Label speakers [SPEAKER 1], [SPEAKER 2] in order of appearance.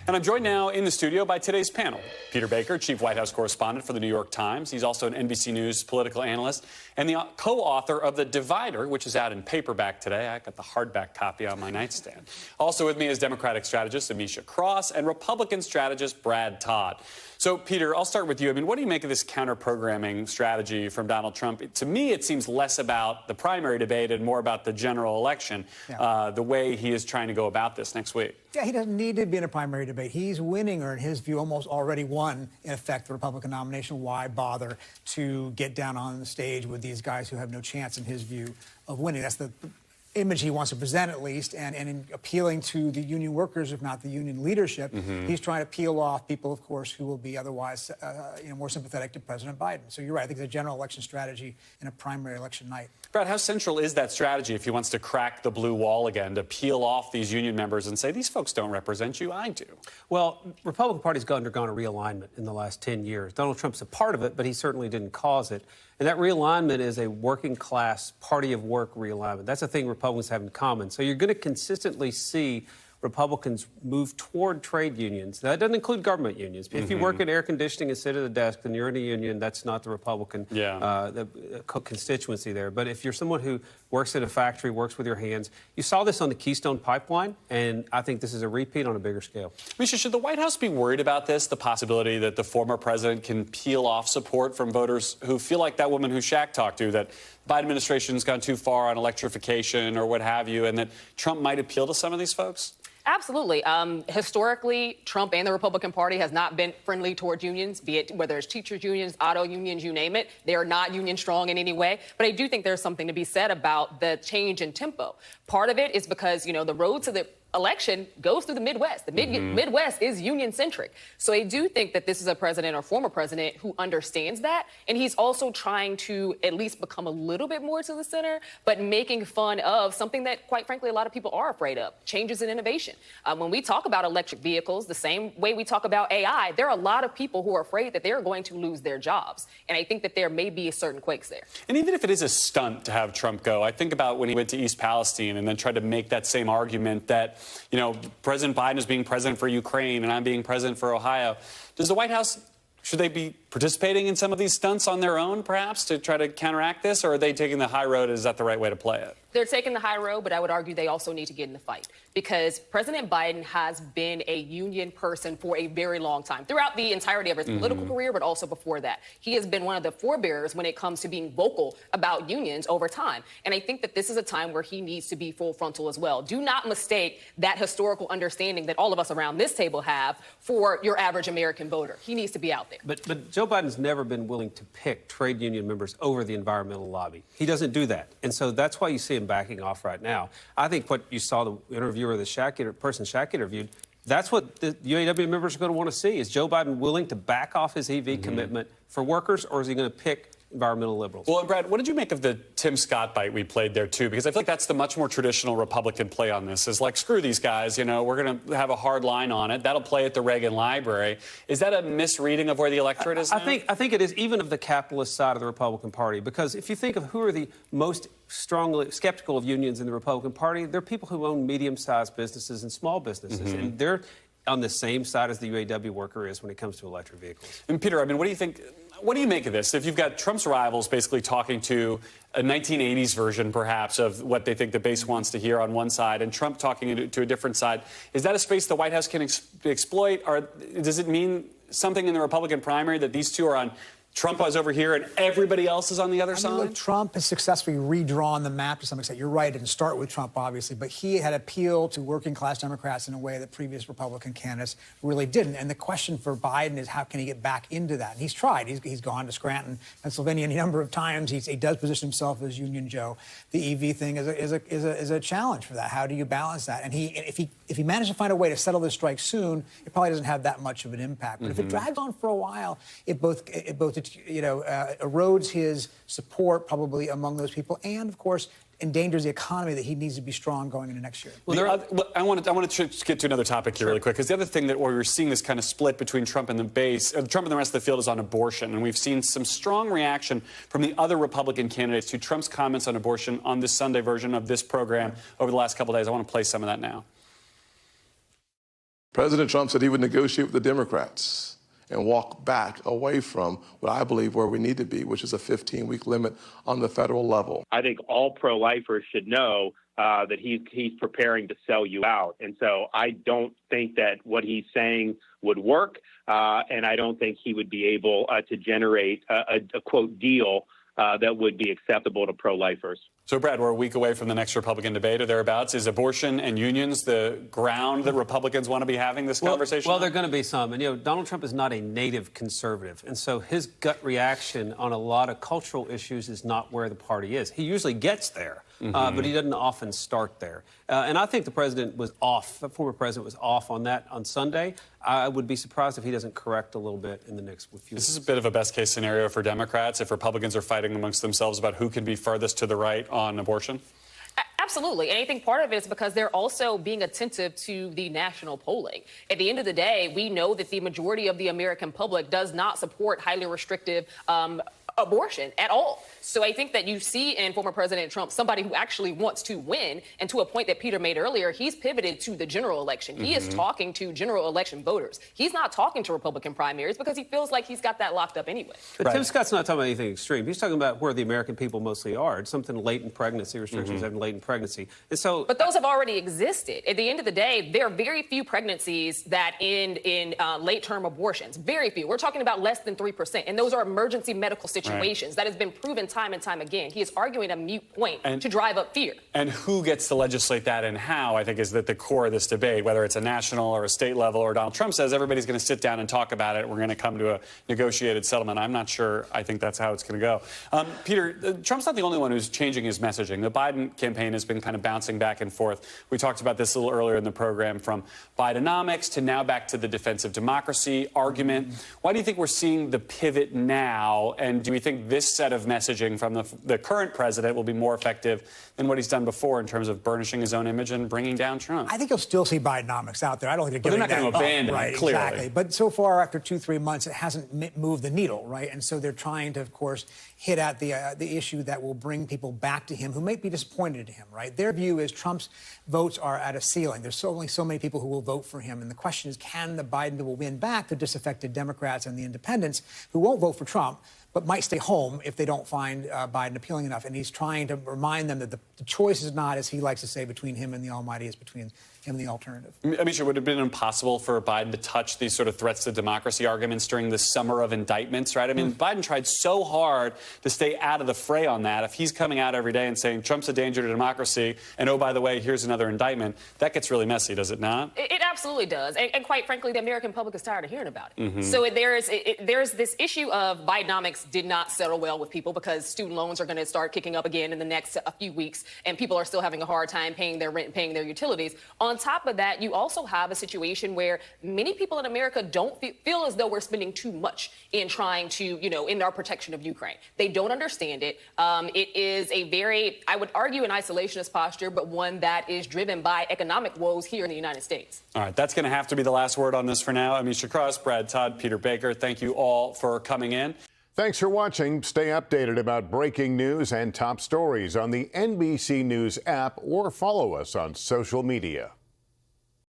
[SPEAKER 1] And I'm joined now in the studio by today's panel. Peter Baker, Chief White House Correspondent for the New York Times. He's also an NBC News political analyst and the co-author of The Divider, which is out in paperback today. I got the hardback copy on my nightstand. Also with me is Democratic strategist Ameshia and Republican strategist Brad Todd. So, Peter, I'll start with you. I mean, what do you make of this counter-programming strategy from Donald Trump? To me, it seems less about the primary debate and more about the general election, the way he is trying to go about this next week.
[SPEAKER 2] Yeah, he doesn't need to be in a primary debate. He's winning, or in his view, almost already won, in effect, the Republican nomination. Why bother to get down on the stage with these guys who have no chance, in his view, of winning? That's the image he wants to present, at least, and in appealing to the union workers, if not the union leadership, he's trying to peel off people, of course, who will be otherwise more sympathetic to President Biden. So you're right. I think it's a general election strategy in a primary election night.
[SPEAKER 1] Brad, how central is that strategy if he wants to crack the blue wall again, to peel off these union members and say, these folks don't represent you, I do?
[SPEAKER 3] Well, Republican Party's undergone a realignment in the last 10 years. Donald Trump's a part of it, but he certainly didn't cause it. And that realignment is a working-class, party-of-work realignment. That's a thing Republicans have in common. So you're going to consistently see Republicans move toward trade unions. Now, that doesn't include government unions. If you work in air conditioning and sit at a desk, then you're in a union. That's not the Republican constituency there. But if you're someone who works in a factory, works with your hands, you saw this on the Keystone Pipeline, and I think this is a repeat on a bigger scale.
[SPEAKER 1] Ameshia, should the White House be worried about this, the possibility that the former president can peel off support from voters who feel like that woman who Shaq talked to, that the Biden administration's gone too far on electrification or what have you, and that Trump might appeal to some of these folks?
[SPEAKER 4] Absolutely. Historically, Trump and the Republican Party has not been friendly towards unions, be it whether it's teachers unions, auto unions, you name it. They are not union strong in any way. But I do think there's something to be said about the change in tempo. Part of it is because, you know, the road to the election goes through the Midwest. The Midwest is union-centric. So I do think that this is a president or former president who understands that, and he's also trying to at least become a little bit more to the center, but making fun of something that, quite frankly, a lot of people are afraid of, changes in innovation. When we talk about electric vehicles, the same way we talk about AI, there are a lot of people who are afraid that they're going to lose their jobs, and I think that there may be a certain quakes there.
[SPEAKER 1] And even if it is a stunt to have Trump go, I think about when he went to East Palestine and then tried to make that same argument that, you know, President Biden is being president for Ukraine and I'm being president for Ohio. Does the White House, should they be participating in some of these stunts on their own, perhaps, to try to counteract this? Or are they taking the high road? Is that the right way to play it?
[SPEAKER 4] They're taking the high road, but I would argue they also need to get in the fight, because President Biden has been a union person for a very long time, throughout the entirety of his political career, but also before that. He has been one of the forebearers when it comes to being vocal about unions over time. And I think that this is a time where he needs to be full frontal as well. Do not mistake that historical understanding that all of us around this table have for your average American voter. He needs to be out there.
[SPEAKER 3] But Joe Biden's never been willing to pick trade union members over the environmental lobby. He doesn't do that. And so that's why you see him backing off right now. I think what you saw, the interviewer, the person Shaq interviewed, that's what the UAW members are going to want to see. Is Joe Biden willing to back off his EV commitment for workers, or is he going to pick environmental liberals?
[SPEAKER 1] Well, and Brad, what did you make of the Tim Scott bite we played there, too? Because I feel like that's the much more traditional Republican play on this, is like, screw these guys, you know, we're going to have a hard line on it. That'll play at the Reagan Library. Is that a misreading of where the electorate is now?
[SPEAKER 3] I think it is, even of the capitalist side of the Republican Party, because if you think of who are the most strongly skeptical of unions in the Republican Party, they're people who own medium-sized businesses and small businesses, and they're on the same side as the UAW worker is when it comes to electric vehicles.
[SPEAKER 1] And Peter, I mean, what do you think? What do you make of this? If you've got Trump's rivals basically talking to a 1980s version, perhaps, of what they think the base wants to hear on one side, and Trump talking to a different side, is that a space the White House can exploit? Or does it mean something in the Republican primary that these two are on? Trump was over here and everybody else is on the other side?
[SPEAKER 2] Look, Trump has successfully redrawn the map to some extent. You're right, it didn't start with Trump, obviously, but he had appealed to working-class Democrats in a way that previous Republican candidates really didn't. And the question for Biden is, how can he get back into that? And he's tried. He's gone to Scranton, Pennsylvania, any number of times. He does position himself as Union Joe. The EV thing is a challenge for that. How do you balance that? And if he manages to find a way to settle this strike soon, it probably doesn't have that much of an impact. But if it drags on for a while, it both erodes his support probably among those people, and of course endangers the economy that he needs to be strong going into next year.
[SPEAKER 1] Well, I want to get to another topic here really quick, because the other thing that where we're seeing this kind of split between Trump and the base, Trump and the rest of the field, is on abortion. And we've seen some strong reaction from the other Republican candidates to Trump's comments on abortion on this Sunday version of this program over the last couple of days. I want to play some of that now.
[SPEAKER 5] President Trump said he would negotiate with the Democrats and walk back away from what I believe where we need to be, which is a 15-week limit on the federal level.
[SPEAKER 6] I think all pro-lifers should know that he's preparing to sell you out. And so I don't think that what he's saying would work, and I don't think he would be able to generate a quote, deal that would be acceptable to pro-lifers.
[SPEAKER 1] So, Brad, we're a week away from the next Republican debate or thereabouts. Is abortion and unions the ground that Republicans want to be having this conversation?
[SPEAKER 3] Well, there are going to be some. And, Donald Trump is not a native conservative. And so his gut reaction on a lot of cultural issues is not where the party is. He usually gets there, but he doesn't often start there. And I think the president was off. The former president was off on that on Sunday. I would be surprised if he doesn't correct a little bit in the next few weeks.
[SPEAKER 1] This is a bit of a best-case scenario for Democrats if Republicans are fighting amongst themselves about who can be furthest to the right on abortion?
[SPEAKER 4] Absolutely. And I think part of it is because they're also being attentive to the national polling. At the end of the day, we know that the majority of the American public does not support highly restrictive abortion at all. So I think that you see in former President Trump somebody who actually wants to win, and to a point that Peter made earlier, he's pivoted to the general election. He is talking to general election voters. He's not talking to Republican primaries because he feels like he's got that locked up anyway.
[SPEAKER 3] But Tim Scott's not talking about anything extreme. He's talking about where the American people mostly are. It's something latent pregnancy, restrictions having latent pregnancy. And so,
[SPEAKER 4] but those have already existed. At the end of the day, there are very few pregnancies that end in late-term abortions. Very few. We're talking about less than 3%. And those are emergency medical situations. That has been proven time and time again. He is arguing a mute point to drive up fear.
[SPEAKER 1] And who gets to legislate that and how, I think, is at the core of this debate, whether it's a national or a state level, or Donald Trump says everybody's going to sit down and talk about it. We're going to come to a negotiated settlement. I'm not sure. I think that's how it's going to go. Peter, Trump's not the only one who's changing his messaging. The Biden campaign has been kind of bouncing back and forth. We talked about this a little earlier in the program, from Bidenomics to now back to the defense of democracy argument. Why do you think we're seeing the pivot now? And do we think this set of messaging from the current president will be more effective than what he's done before in terms of burnishing his own image and bringing down Trump?
[SPEAKER 2] I think you'll still see Bidenomics out there. I don't think
[SPEAKER 1] they're not going to abandon
[SPEAKER 2] it,
[SPEAKER 1] clearly.
[SPEAKER 2] Exactly. But so far, after 2-3 months, it hasn't moved the needle, right? And so they're trying to, of course, hit at the issue that will bring people back to him who might be disappointed in him, right? Their view is Trump's votes are at a ceiling. There's only so many people who will vote for him. And the question is, can the Biden will win back the disaffected Democrats and the independents who won't vote for Trump, but might stay home if they don't find Biden appealing enough? And he's trying to remind them that the choice is not, as he likes to say, between him and the Almighty. It's between him and the alternative.
[SPEAKER 1] Ameshia, would it have been impossible for Biden to touch these sort of threats to democracy arguments during the summer of indictments, right? I mean, Biden tried so hard to stay out of the fray on that. If he's coming out every day and saying Trump's a danger to democracy, and oh, by the way, here's another indictment, that gets really messy, does it not?
[SPEAKER 4] It absolutely does. And quite frankly, the American public is tired of hearing about it. So there's this issue of Bidenomics did not settle well with people because student loans are going to start kicking up again in the next few weeks, and people are still having a hard time paying their rent, paying their utilities. On top of that, you also have a situation where many people in America don't feel as though we're spending too much in trying to, in our protection of Ukraine. They don't understand it. It is a very, I would argue, an isolationist posture, but one that is driven by economic woes here in the United States.
[SPEAKER 1] All right, that's going to have to be the last word on this for now. Ameshia Cross, Brad Todd, Peter Baker, thank you all for coming in.
[SPEAKER 7] Thanks for watching. Stay updated about breaking news and top stories on the NBC News app or follow us on social media.